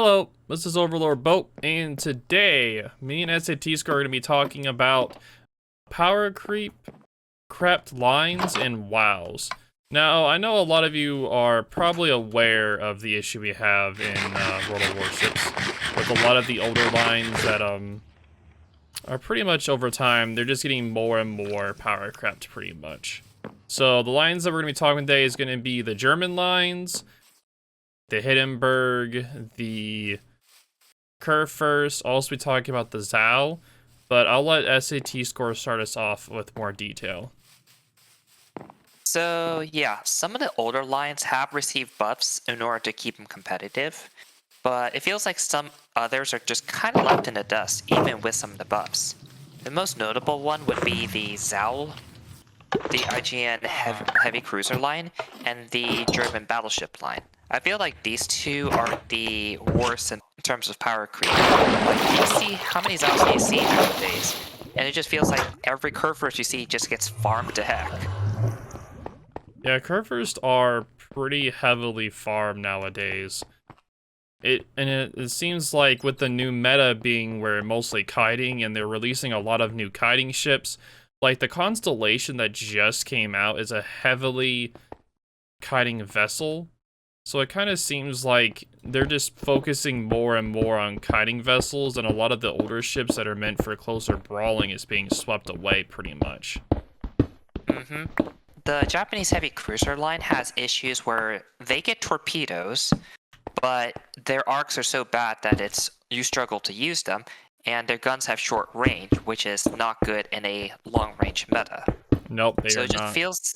Hello, this is OverLordBou, and today, me and SAT Score are going to be talking about power creep, crept lines, and WoWs. Now, I know a lot of you are probably aware of the issue we have in World of Warships, with a lot of the older lines that are pretty much over time, they're just getting more and more power crept pretty much. So the lines that we're going to be talking today is going to be the German lines, the Hindenburg, the Kurfürst, also be talking about the Zao, but I'll let SAT Score start us off with more detail. So yeah, some of the older lines have received buffs in order to keep them competitive, but it feels like some others are just kind of left in the dust, even with some of the buffs. The most notable one would be the Zao, the IGN heavy cruiser line, and the German battleship line. I feel like these two are the worst in terms of power creep. Like, you see how many Zaos do you see nowadays? And it just feels like every Kurfürst you see just gets farmed to heck. Yeah, Kurfürst are pretty heavily farmed nowadays. It seems like with the new meta being where mostly kiting, and they're releasing a lot of new kiting ships, like the Constellation that just came out is a heavily kiting vessel. So it kind of seems like they're just focusing more and more on kiting vessels, and a lot of the older ships that are meant for closer brawling is being swept away pretty much. The Japanese heavy cruiser line has issues where they get torpedoes, but their arcs are so bad that you struggle to use them, and their guns have short range, which is not good in a long range meta. Nope, they So are it just not. feels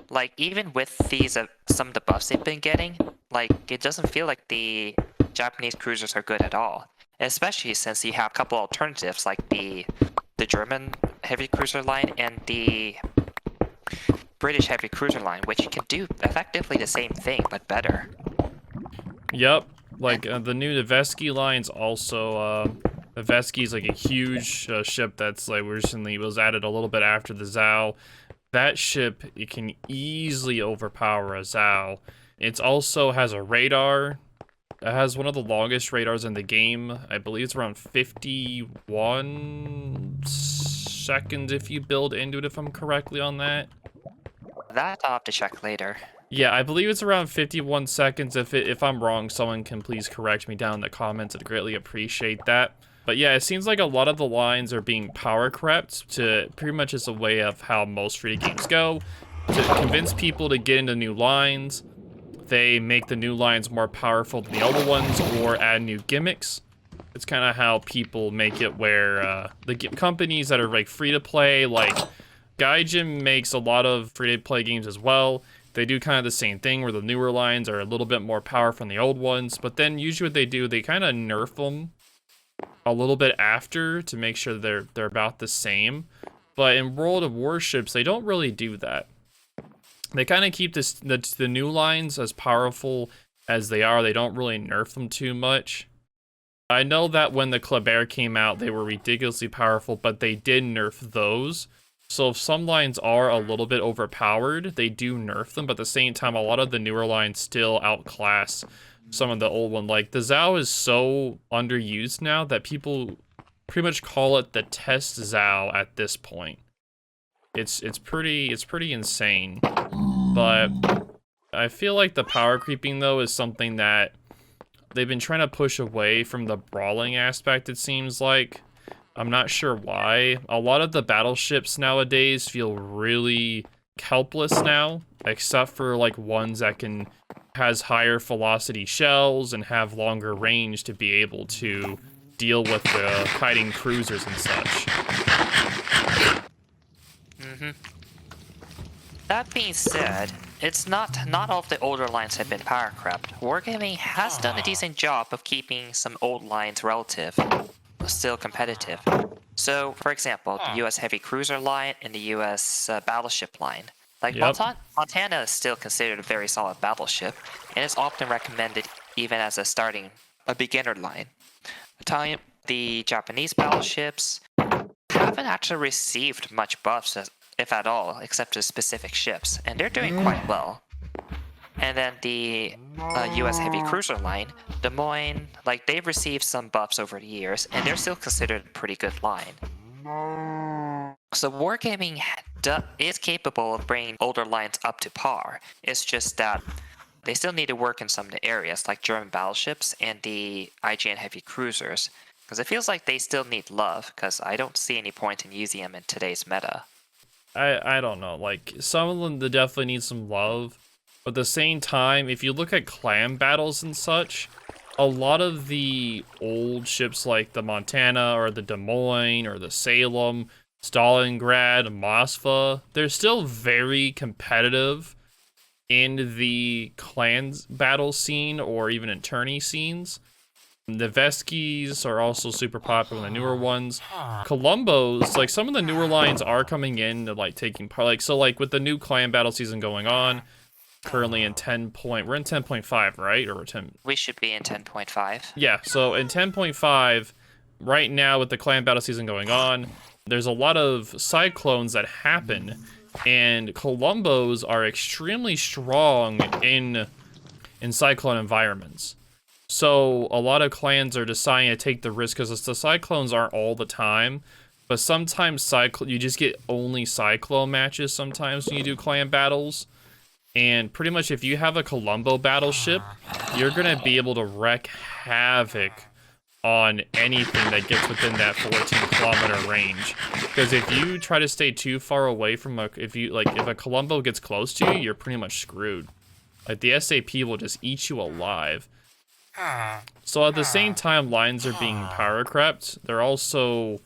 like even with these some of the buffs they've been getting, like it doesn't feel like the Japanese cruisers are good at all. Especially since you have a couple alternatives like the German heavy cruiser line and the British heavy cruiser line, which can do effectively the same thing but better. Yep, like the new Nevesky line's also Nevesky's like a huge ship that's like recently was added a little bit after the Zao. That ship, it can easily overpower a Zao. It also has a radar. It has one of the longest radars in the game. I believe it's around 51 seconds if you build into it, if I'm correctly on that. That I'll have to check later. Yeah, I believe it's around 51 seconds. If I'm wrong, someone can please correct me down in the comments. I'd greatly appreciate that. But yeah, it seems like a lot of the lines are being power crept to pretty much as a way of how most free games go. To convince people to get into new lines, they make the new lines more powerful than the older ones or add new gimmicks. It's kind of how people make it where the companies that are like free to play, like Gaijin makes a lot of free to play games as well. They do kind of the same thing where the newer lines are a little bit more powerful than the old ones, but then usually what they do, they kind of nerf them a little bit after to make sure they're about the same. But in World of Warships, they don't really do that. They kind of keep the new lines as powerful as they are. They don't really nerf them too much. I know that when the Kleber came out, they were ridiculously powerful, but they did nerf those. So if some lines are a little bit overpowered, they do nerf them, but at the same time, a lot of the newer lines still outclass some of the old one. Like, the Zao is so underused now that people pretty much call it the test Zao at this point. It's pretty insane. But I feel like the power creeping, though, is something that they've been trying to push away from the brawling aspect, it seems like. I'm not sure why. A lot of the battleships nowadays feel really helpless now, except for like ones that has higher velocity shells and have longer range to be able to deal with the kiting cruisers and such. That being said, it's not all of the older lines have been power crept. Wargaming has done a decent job of keeping some old lines still competitive. So, for example, the US heavy cruiser line and the US battleship line. Like, Yep. Montana is still considered a very solid battleship, and is often recommended even as a beginner line. The Japanese battleships haven't actually received much buffs, if at all, except to specific ships, and they're doing quite well. And then the US Heavy Cruiser line, Des Moines, like they've received some buffs over the years, and they're still considered a pretty good line. So Wargaming is capable of bringing older lines up to par. It's just that they still need to work in some of the areas, like German battleships and the IGN Heavy Cruisers, because it feels like they still need love, because I don't see any point in using them in today's meta. I don't know. Like, some of them, they definitely need some love. But at the same time, if you look at clan battles and such, a lot of the old ships like the Montana or the Des Moines or the Salem, Stalingrad, Moskva, they're still very competitive in the clans battle scene or even in tourney scenes. The Veskis are also super popular, the newer ones. Columbos, like some of the newer lines are coming in to like taking part. Like, so like with the new clan battle season going on, currently in 10 point, we're in 10.5, right? Or 10? We should be in 10.5. Yeah, so in 10.5, right now with the clan battle season going on, there's a lot of cyclones that happen, and Columbos are extremely strong in cyclone environments. So a lot of clans are deciding to take the risk because the cyclones aren't all the time, but sometimes you just get only cyclone matches sometimes when you do clan battles. And pretty much if you have a Columbo battleship, you're gonna be able to wreak havoc on anything that gets within that 14-kilometer range. Because if you try to stay too far away from if a Columbo gets close to you, you're pretty much screwed. Like the SAP will just eat you alive. So at the same time lines are being power crept, they're also,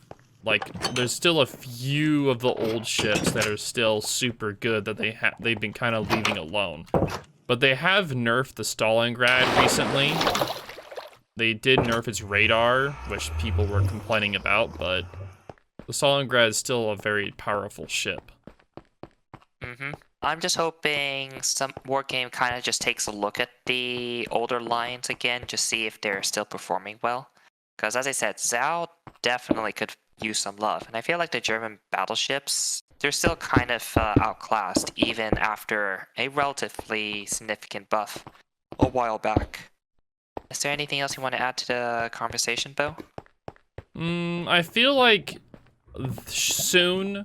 like, there's still a few of the old ships that are still super good that they've been kind of leaving alone. But they have nerfed the Stalingrad recently. They did nerf its radar, which people were complaining about, but the Stalingrad is still a very powerful ship. I'm just hoping some Wargame kind of just takes a look at the older lines again, just see if they're still performing well. Because as I said, Zao definitely could use some love. And I feel like the German battleships, they're still kind of outclassed, even after a relatively significant buff a while back. Is there anything else you want to add to the conversation, Bo? I feel like soon,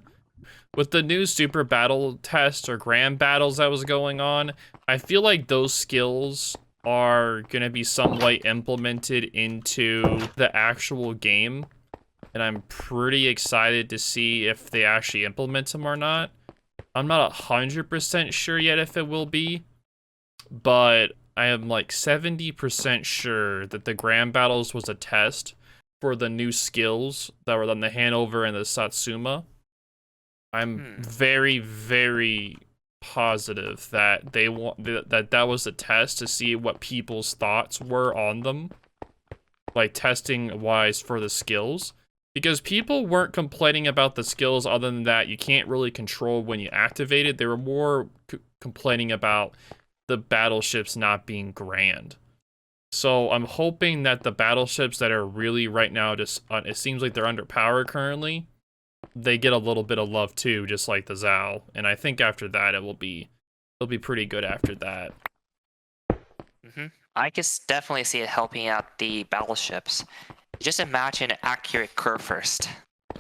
with the new super battle test or grand battles that was going on, I feel like those skills are gonna be somewhat implemented into the actual game. And I'm pretty excited to see if they actually implement them or not. I'm not 100% sure yet if it will be, but I am like 70% sure that the grand battles was a test for the new skills that were on the Hanover and the Satsuma. I'm very, very positive that that was a test to see what people's thoughts were on them, like testing wise for the skills, because people weren't complaining about the skills other than that you can't really control when you activate it. They were more complaining about the battleships not being grand. So I'm hoping that the battleships that are really right now just it seems like they're underpowered currently, they get a little bit of love too, just like the Zao. And I think after that it'll be pretty good after that. I can definitely see it helping out the battleships. Just imagine an accurate curve first.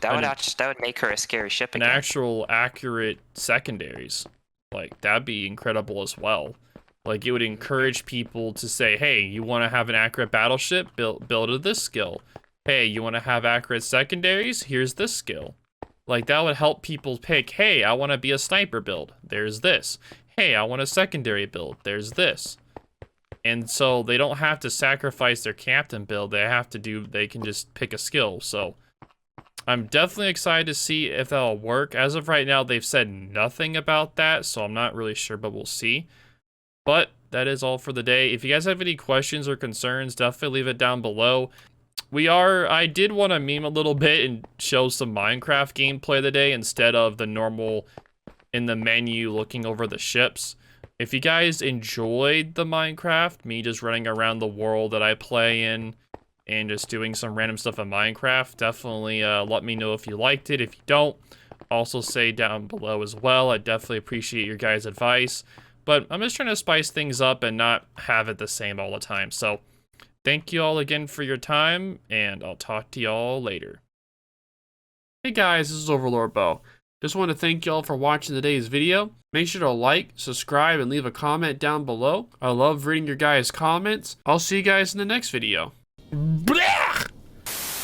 That would make her a scary ship again. An actual accurate secondaries, like that'd be incredible as well. Like it would encourage people to say, hey, you want to have an accurate battleship, build to this skill. Hey, you want to have accurate secondaries, here's this skill. Like that would help people pick, hey, I want to be a sniper build, there's this. Hey, I want a secondary build, there's this. And so they don't have to sacrifice their captain build, they can just pick a skill. So I'm definitely excited to see if that'll work. As of right now, they've said nothing about that, so I'm not really sure, but we'll see. But that is all for the day. If you guys have any questions or concerns, definitely leave it down below. I did want to meme a little bit and show some Minecraft gameplay today instead of the normal in the menu looking over the ships. If you guys enjoyed the Minecraft, me just running around the world that I play in and just doing some random stuff in Minecraft, definitely let me know if you liked it. If you don't, also say down below as well. I definitely appreciate your guys' advice. but I'm just trying to spice things up and not have it the same all the time. So thank you all again for your time, and I'll talk to y'all later. Hey guys, this is OverLordBou. Just want to thank y'all for watching today's video. Make sure to like, subscribe, and leave a comment down below. I love reading your guys' comments. I'll see you guys in the next video.